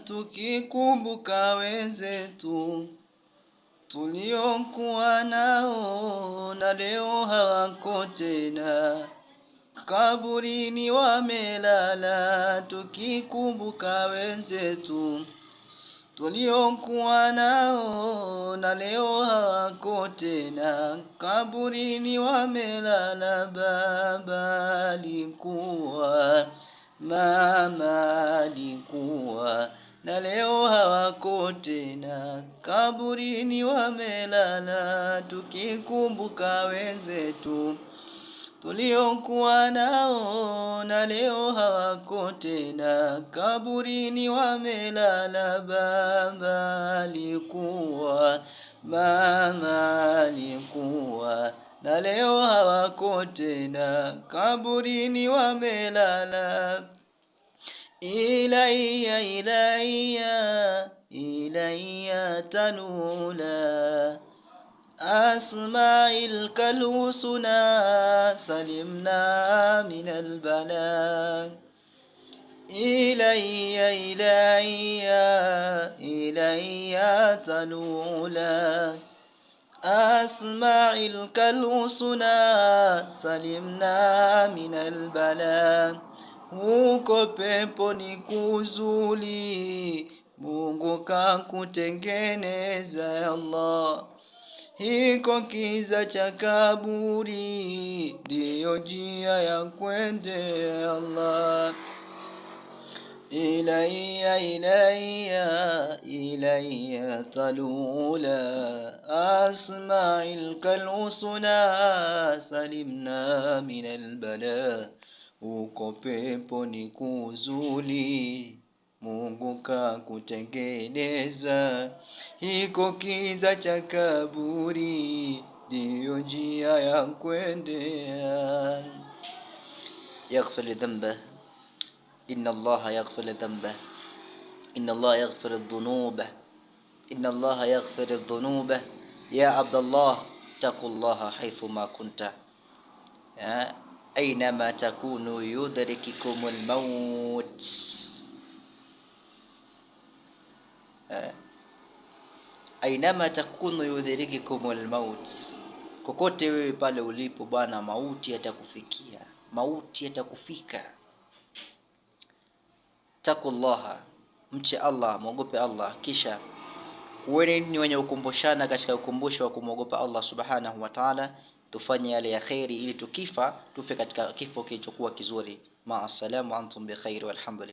tukikumbuka wenzetu tuliokuwa nao na leo hawako tena, kaburini wamelala. Tukikumbuka wenzetu tuliokuwa nao na leo hawako tena, kaburini wamelala. Baba alikuwa, mama alikuwa, na leo hawako tena, kaburini wamelala. Tukikumbuka wenzetu tuliokuwa nao na leo hawako tena, kaburini wamelala. Baba alikuwa, mama alikuwa, na leo hawako tena, kaburini wamelala. Ilayya ilayya ilayya tanula asma'il kalhusna salimna min albala. Ilayya ilayya ilayya tanula asma'il kalhusna salimna min albala. Huko peponi kuzuri, Mungu kakutengeneza ya Allah. Hiko kiza cha kaburi, ndiyo njia ya kwendea Allah. Ilayya ilayya ilayya talula asma'il kalhusna salimna min albala. Uko peponi kuzuri, Mungu kakutengeneza. Hiko kiza cha kaburi, ndiyo njia ya kwendea. Yaghfir dhanba, inna Allah yaghfir dhanba, inna Allah yaghfir dhunuba, inna Allah yaghfir dhunuba. Ya Abdallah, taqullaha haythuma kunta, أينما تكونوا يدرككم الموت. أينما تكونوا يدرككم الموت. Kokote wewe pale ulipo bwana, mauti yatakufikia, mauti yatakufika. Taqullaha, mche Allah, muogope Allah. Kisha kuweni ni wenye ukumbushana katika ukumbusho wa kumwogopa Allah subhanahu wa ta'ala. Tufanye yale ya khairi ili tukifa tufe katika kifo kilichokuwa kizuri. Ma'asalamu, antum bi khair walhamdulillah.